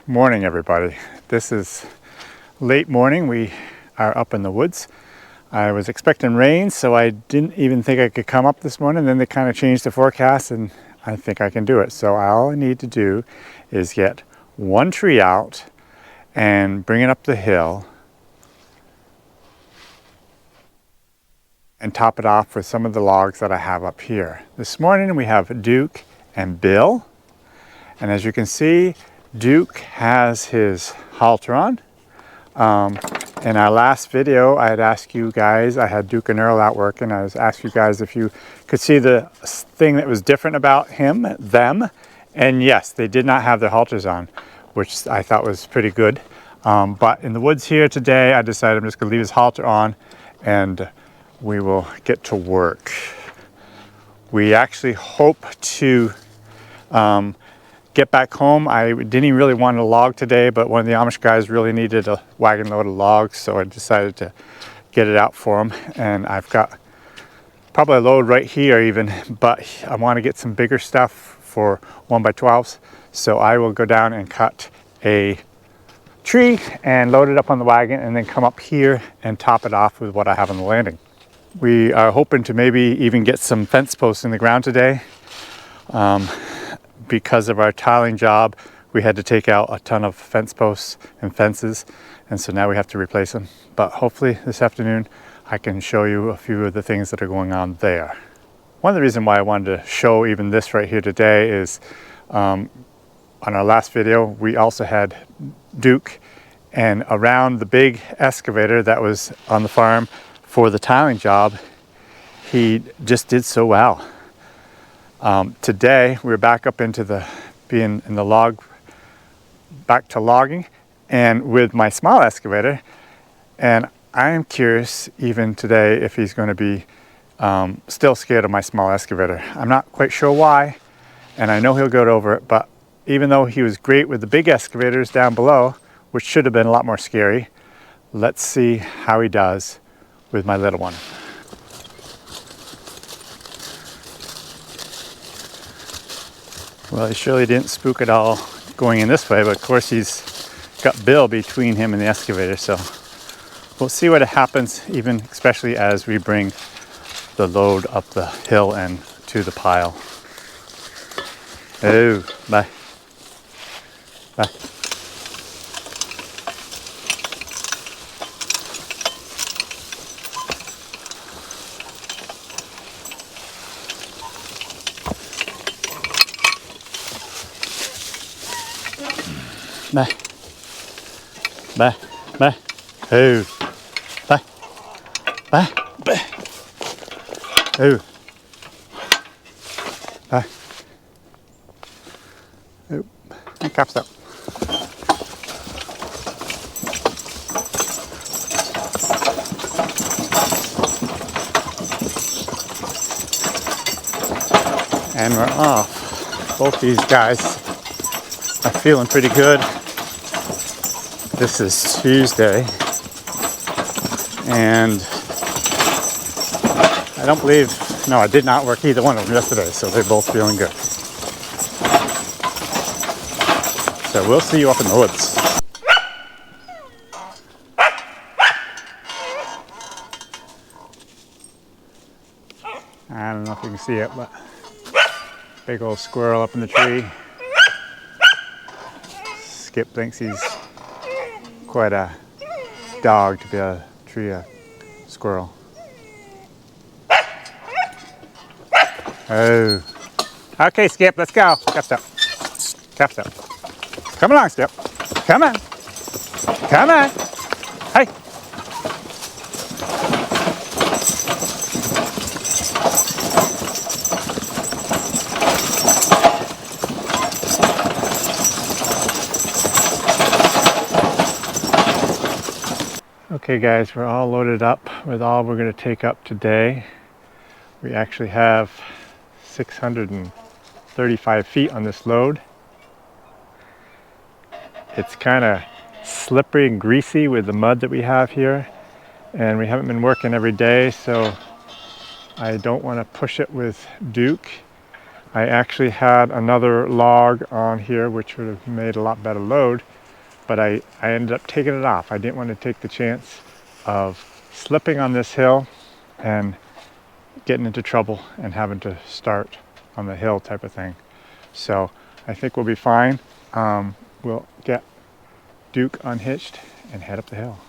Morning, everybody. This is late morning. We are up in the woods. I was expecting rain, so I didn't even think I could come up this morning. Then they kind of changed the forecast, and I think I can do it. So all I need to do is get one tree out and bring it up the hill and top it off with some of the logs that I have up here. This morning we have Duke and Bill, and as you can see, Duke has his halter on. In our last video, I had asked you guys, I had Duke and Earl out working, I was asked you guys if you could see the thing that was different about them, and yes, they did not have their halters on, which I thought was pretty good. But in the woods here today, I decided I'm just going to leave his halter on, and we will get to work. We actually hope to get back home. I didn't even really want a log today, but one of the Amish guys really needed a wagon load of logs, so I decided to get it out for him. And I've got probably a load right here even, but I want to get some bigger stuff for 1x12s. So I will go down and cut a tree and load it up on the wagon and then come up here and top it off with what I have on the landing. We are hoping to maybe even get some fence posts in the ground today. Because of our tiling job, we had to take out a ton of fence posts and fences, and so now we have to replace them. But hopefully this afternoon I can show you a few of the things that are going on there. One of the reasons why I wanted to show even this right here today is on our last video we also had Duke, and around the big excavator that was on the farm for the tiling job, he just did so well. Today we're back up into being in the log, back to logging, and with my small excavator, and I am curious even today if he's going to be still scared of my small excavator. I'm not quite sure why, and I know he'll go over it, but even though he was great with the big excavators down below, which should have been a lot more scary, let's see how he does with my little one. Well, he surely didn't spook at all going in this way, but of course he's got Bill between him and the excavator, so we'll see what happens, even especially as we bring the load up the hill and to the pile. Oh, bye. Bye. Bye. Bye. Bye. Oh. Bye. Bye. Bye. Oh. Bye. Oh. And caps up. And we're off. Both these guys are feeling pretty good. This is Tuesday, and I don't believe, no, I did not work either one of them yesterday, so they're both feeling good. So we'll see you up in the woods. I don't know if you can see it, but big old squirrel up in the tree. Skip thinks he's quite a dog to be a tree squirrel. Oh. Okay, Skip, let's go. Cap step. Cap step. Come along, Skip. Come on. Come on. Hey. Okay guys, we're all loaded up with all we're going to take up today. We actually have 635 feet on this load. It's kind of slippery and greasy with the mud that we have here, and we haven't been working every day, so I don't want to push it with Duke. I actually had another log on here which would have made a lot better load, but I ended up taking it off. I didn't want to take the chance of slipping on this hill and getting into trouble and having to start on the hill type of thing. So I think we'll be fine. We'll get Duke unhitched and head up the hill.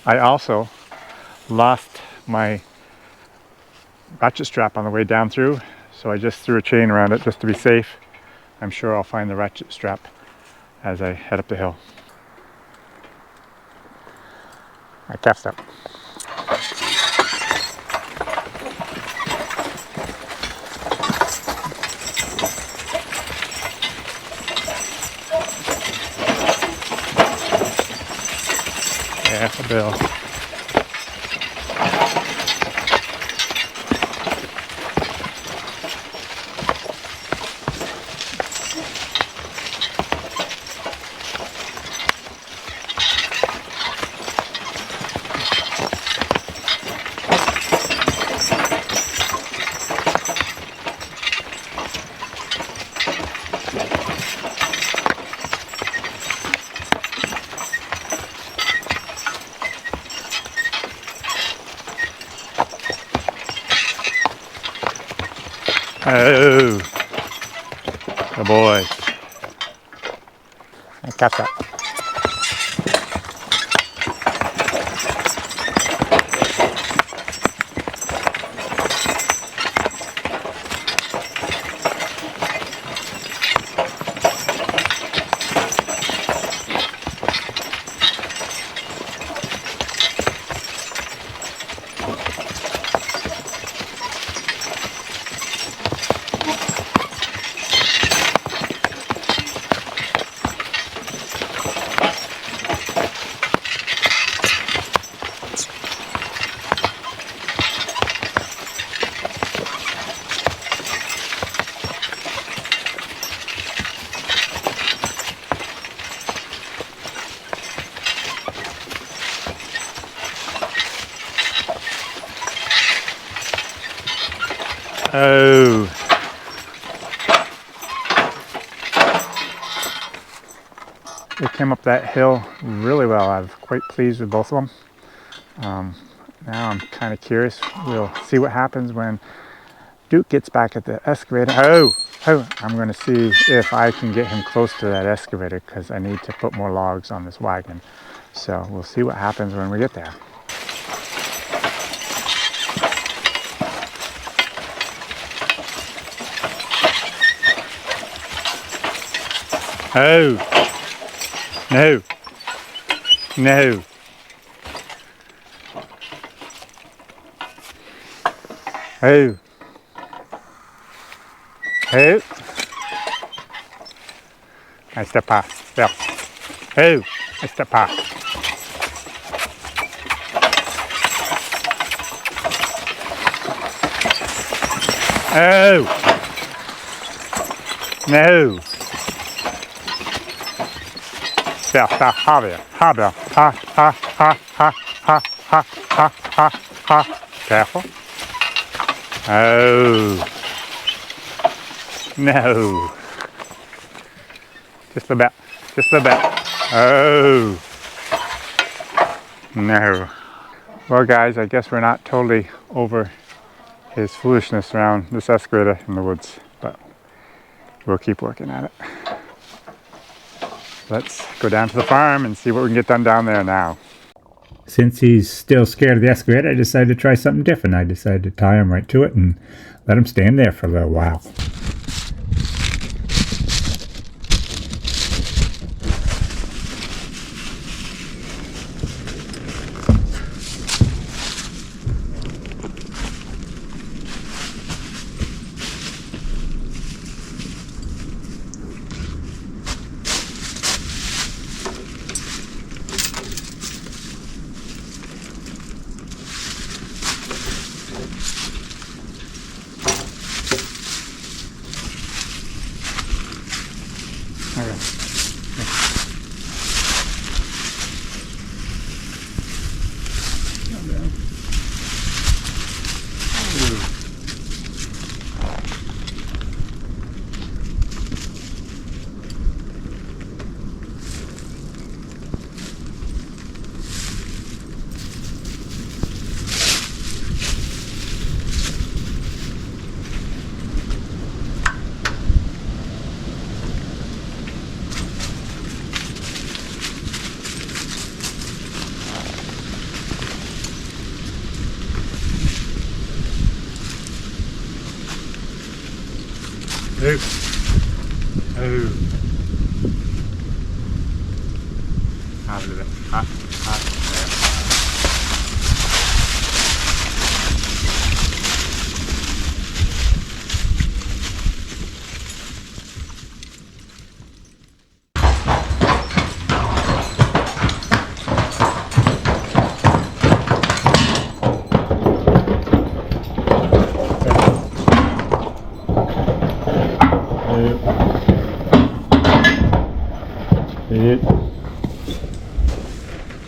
I also lost my ratchet strap on the way down through, so I just threw a chain around it just to be safe. I'm sure I'll find the ratchet strap as I head up the hill. I cast up. Half a bill. Oh, the boy. I got that. Oh. They came up that hill really well. I'm quite pleased with both of them. Now I'm kind of curious. We'll see what happens when Duke gets back at the excavator. Oh, I'm going to see if I can get him close to that excavator because I need to put more logs on this wagon. So we'll see what happens when we get there. Oh, no, no. Oh, oh. I step past, yeah. Oh, I step past. Oh, no. There, have it, have it. Ha, ha, ha, ha, ha, ha, ha, ha, ha. Careful. Oh, no. Just a bit, just a bit. Oh, no. Well, guys, I guess we're not totally over his foolishness around this excavator in the woods, but we'll keep working at it. Let's go down to the farm and see what we can get done down there now. Since he's still scared of the excavator, I decided to try something different. I decided to tie him right to it and let him stand there for a little while. Move. Oh. Out of it. Hot, hot,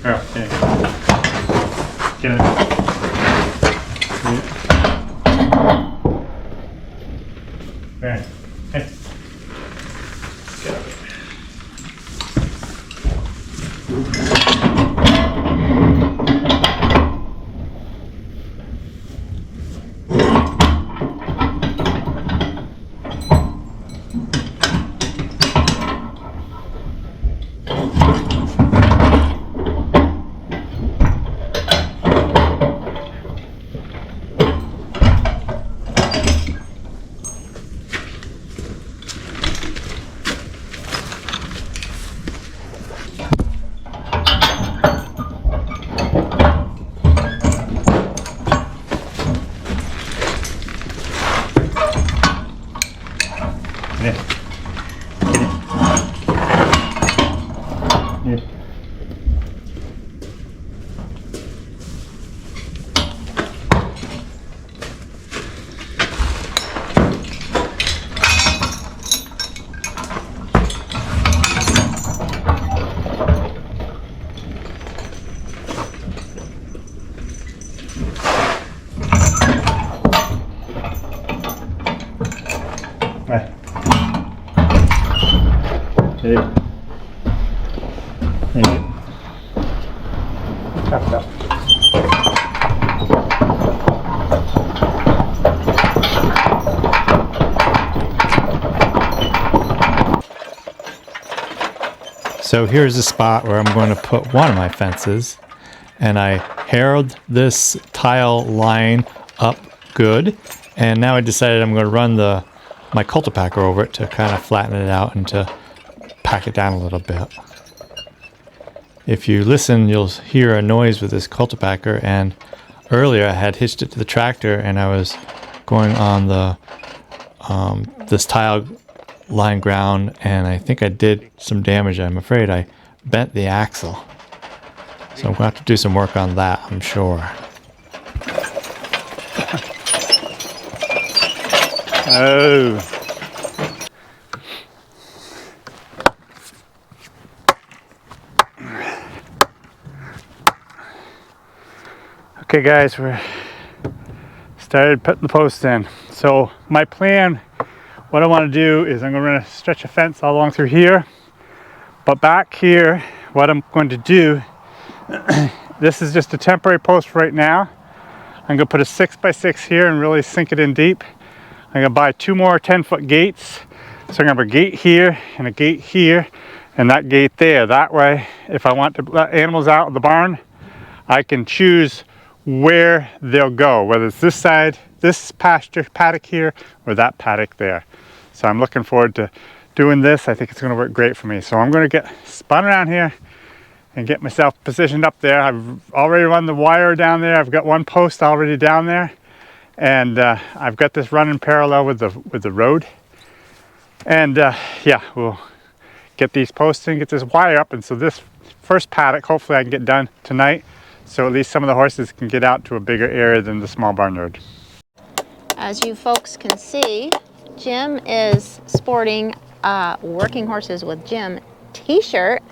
Earl, get it. Get it. There. Hey. Get up. Yeah. Yeah. Right. Hey. Hey. Tap, tap. So here's the spot where I'm going to put one of my fences, and I harrowed this tile line up good, and now I decided I'm going to run my cultipacker over it to kind of flatten it out and to pack it down a little bit. If you listen, you'll hear a noise with this cultipacker, and earlier I had hitched it to the tractor and I was going on the this tile line ground, and I think I did some damage. I'm afraid I bent the axle. So I'm going to have to do some work on that, I'm sure. Oh. Okay guys, we're started putting the posts in. So my plan, what I want to do is I'm going to stretch a fence all along through here. But back here, what I'm going to do, this is just a temporary post right now. I'm going to put a 6x6 here and really sink it in deep. I'm going to buy 2 more 10-foot gates. So I'm going to have a gate here and a gate here and that gate there. That way, if I want to let animals out of the barn, I can choose where they'll go, whether it's this side, this pasture paddock here, or that paddock there. So I'm looking forward to doing this. I think it's going to work great for me. So I'm going to get spun around here and get myself positioned up there. I've already run the wire down there. I've got one post already down there, and I've got this running parallel with the road. And yeah, we'll get these posts and get this wire up. And so this first paddock, hopefully I can get done tonight, so at least some of the horses can get out to a bigger area than the small barnyard. As you folks can see, Jim is sporting Working Horses with Jim t-shirt.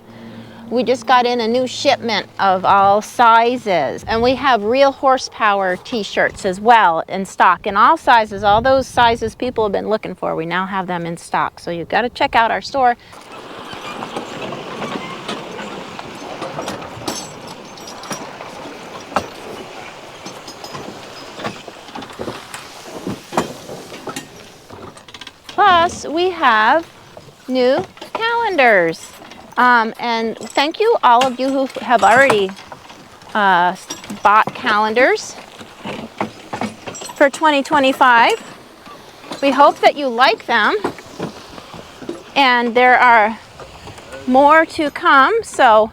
We just got in a new shipment of all sizes, and we have real horsepower t-shirts as well in stock in all sizes. All those sizes people have been looking for, we now have them in stock. So you've got to check out our store. Plus, we have new calendars. And thank you all of you who have already bought calendars for 2025. We hope that you like them. And there are more to come, so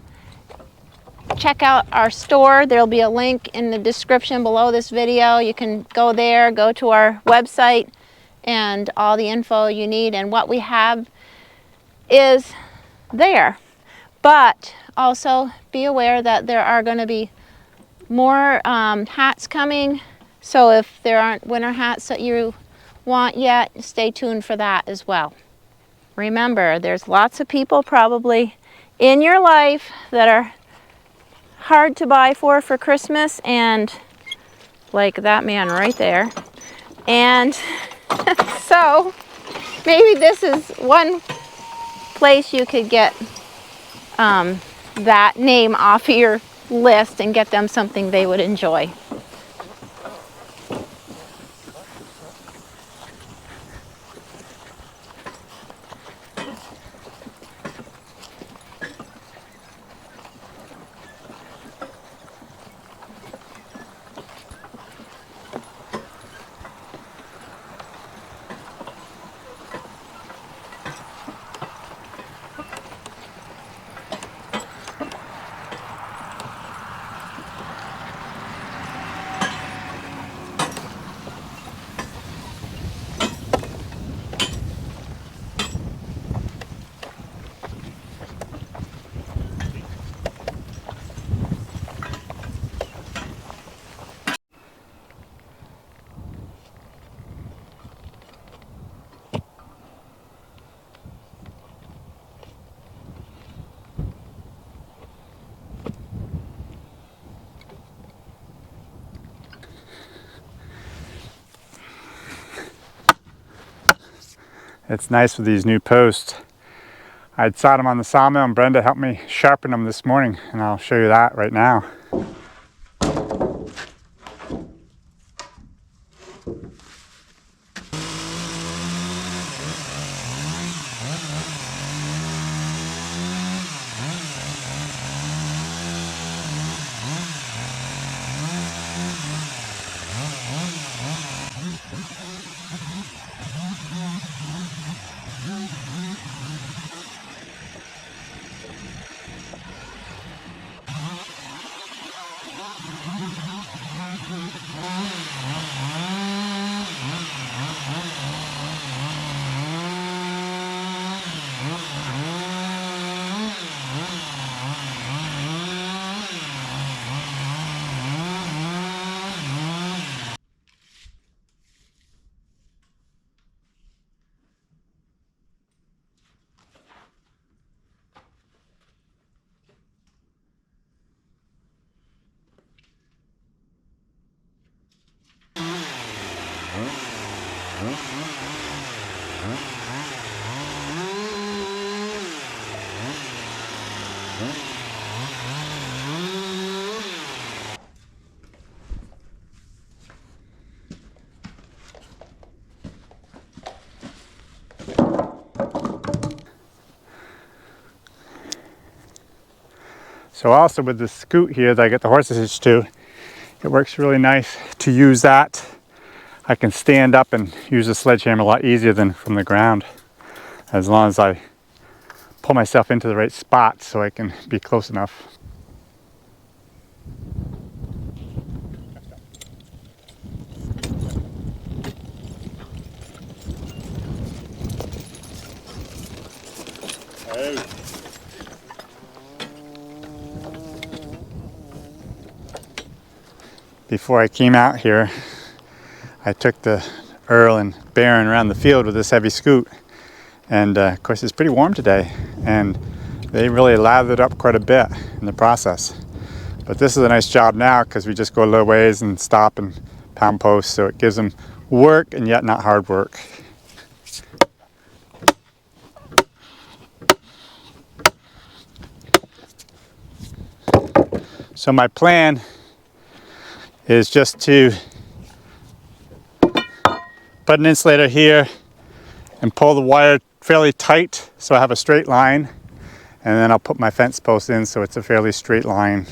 check out our store. There'll be a link in the description below this video. You can go there, go to our website, and all the info you need. And what we have is there. But also be aware that there are going to be more hats coming. So if there aren't winter hats that you want yet, stay tuned for that as well. Remember, there's lots of people probably in your life that are hard to buy for Christmas, and like that man right there. And so maybe this is one place you could get that name off of your list and get them something they would enjoy. It's nice with these new posts. I'd sawed them on the sawmill and Brenda helped me sharpen them this morning, and I'll show you that right now. So also with the scoot here that I get the horses hitched to, it works really nice to use that. I can stand up and use the sledgehammer a lot easier than from the ground, as long as I pull myself into the right spot so I can be close enough. Before I came out here, I took the Earl and Baron around the field with this heavy scoot, and of course it's pretty warm today, and they really lathered up quite a bit in the process. But this is a nice job now because we just go a little ways and stop and pound post, so it gives them work and yet not hard work. So my plan is just to put an insulator here and pull the wire fairly tight so I have a straight line, and then I'll put my fence post in so it's a fairly straight line.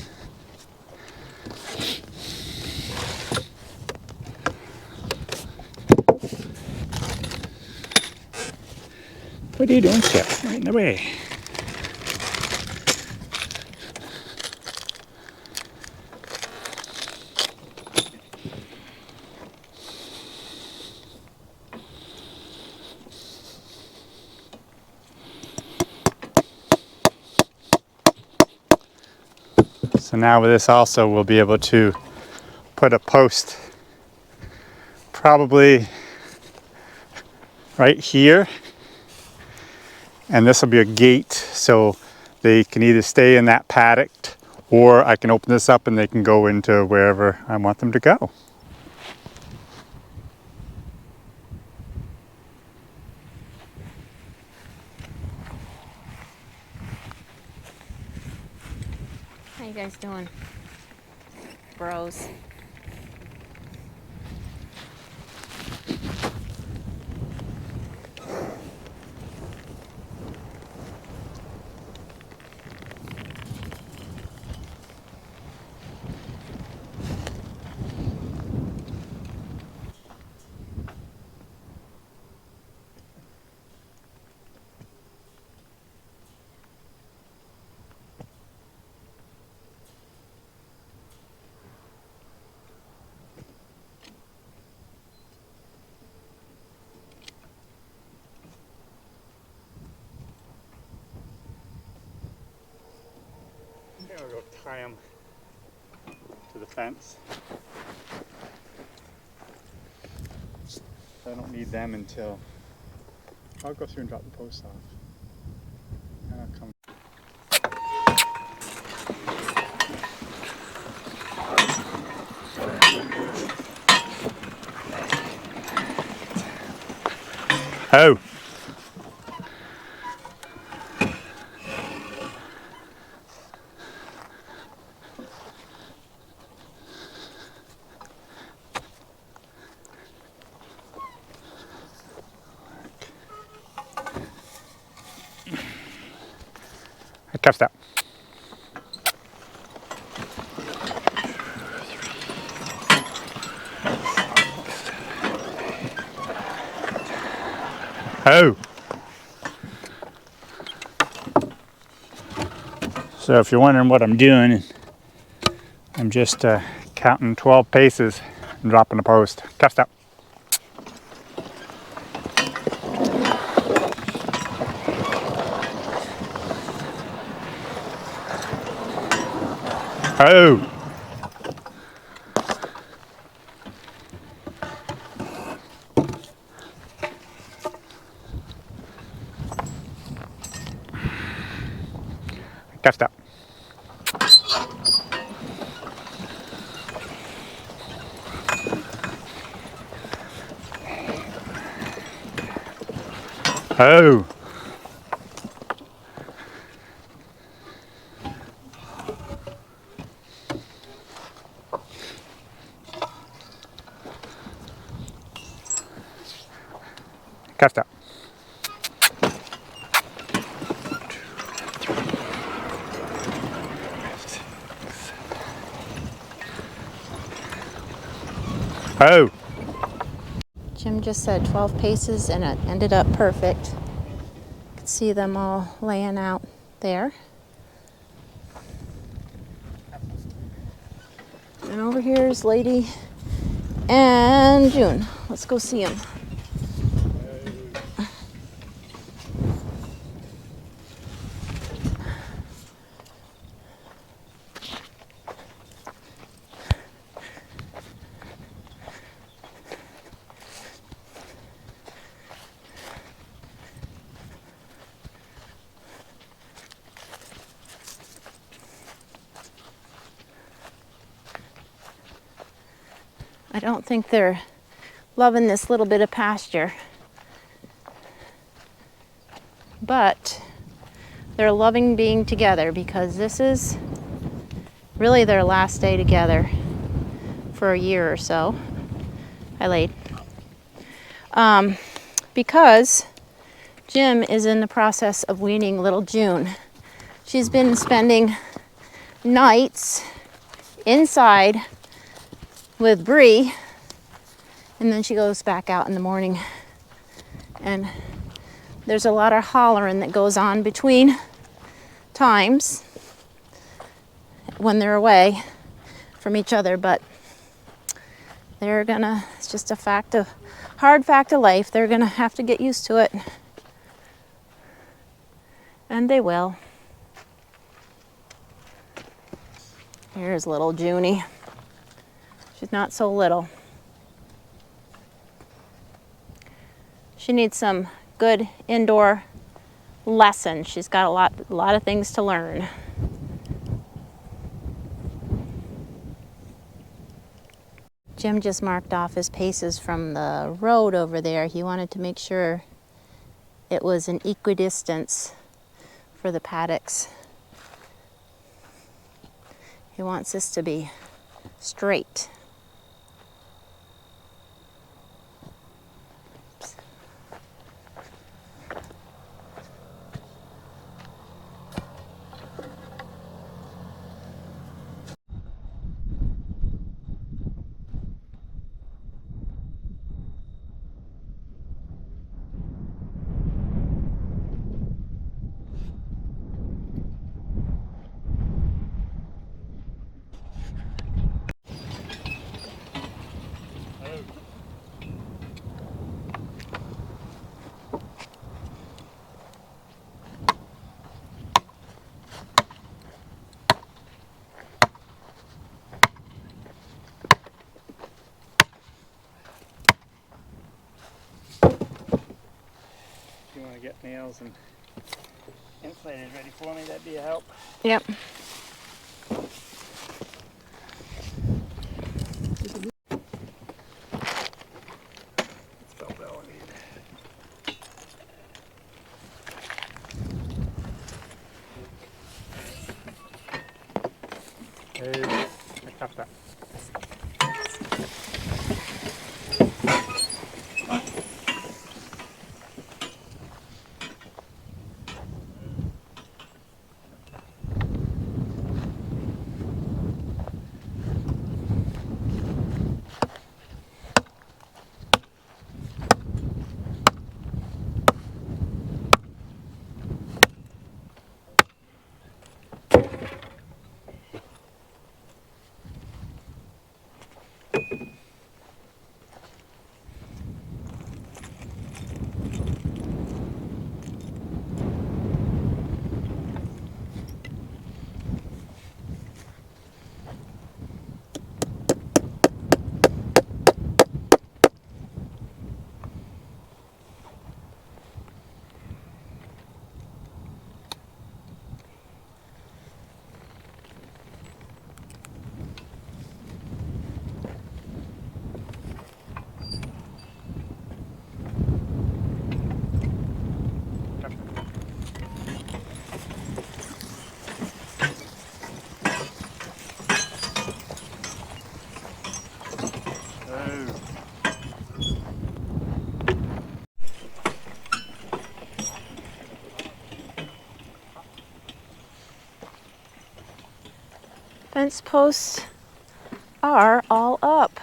What are you doing, Chip? Right in the way. So now with this also we'll be able to put a post probably right here, and this will be a gate so they can either stay in that paddock or I can open this up and they can go into wherever I want them to go. How you guys doing, bros? I'll go tie them to the fence. I don't need them until I'll go through and drop the post off. And I'll come. Oh. Catch that. Oh. So if you're wondering what I'm doing, I'm just counting 12 paces and dropping the post. Catch that. Oh. Catch that. Oh. Catch that. Oh. Jim just said 12 paces and it ended up perfect. You can see them all laying out there. And over here is Lady and June. Let's go see them. I don't think they're loving this little bit of pasture, but they're loving being together because this is really their last day together for a year or so. I laid. Because Jim is in the process of weaning little June. She's been spending nights inside with Bree, and then she goes back out in the morning. And There's a lot of hollering that goes on between times when they're away from each other, but they're gonna, it's just a hard fact of life. They're gonna have to get used to it. And they will. Here's little Junie. She's not so little. She needs some good indoor lessons. She's got a lot of things to learn. Jim just marked off his paces from the road over there. He wanted to make sure it was an equidistance for the paddocks. He wants this to be straight. If you want to get nails and insulators ready for me, that'd be a help. Yep. Spell bell I need. Hey, I cut that. Fence posts are all up.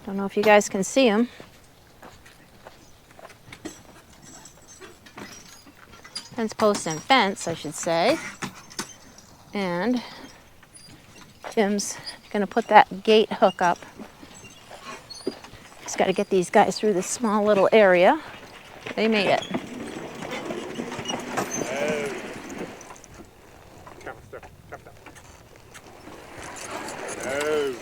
Don't know if you guys can see them. Fence posts and fence, I should say. And Jim's gonna put that gate hook up. Just gotta get these guys through this small little area. They made it. Oh.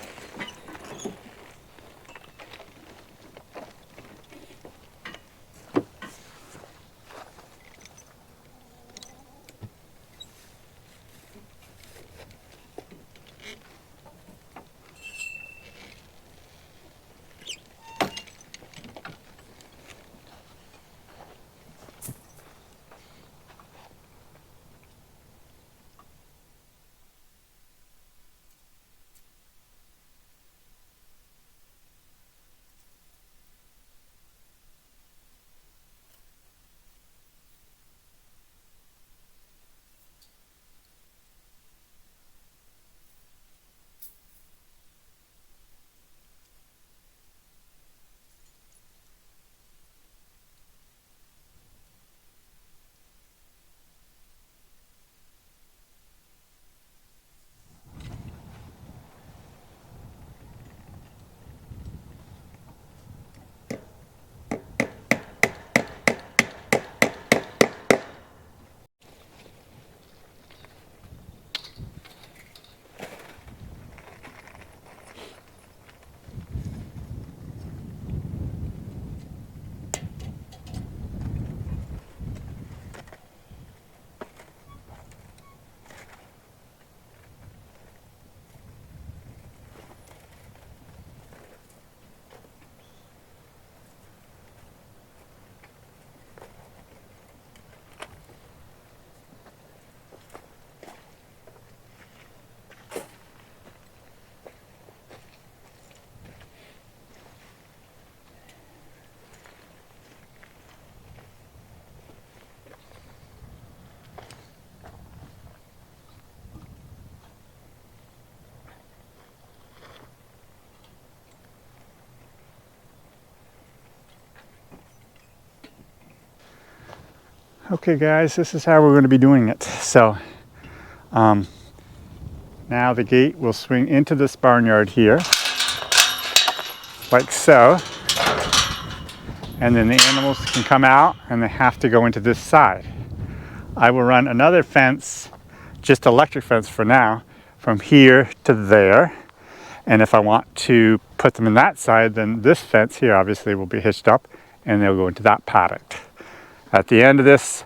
Okay guys, this is how we're going to be doing it. So now the gate will swing into this barnyard here, like so. And then the animals can come out and they have to go into this side. I will run another fence, just electric fence for now, from here to there. And if I want to put them in that side, then this fence here obviously will be hitched up and they'll go into that paddock. At the end of this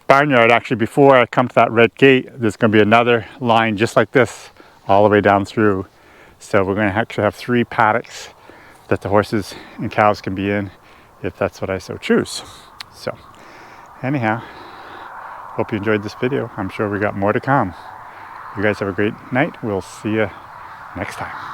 barnyard, actually before I come to that red gate, there's going to be another line just like this all the way down through. So we're going to actually have 3 paddocks that the horses and cows can be in if that's what I so choose. So anyhow, hope you enjoyed this video. I'm sure we got more to come. You guys have a great night. We'll see you next time.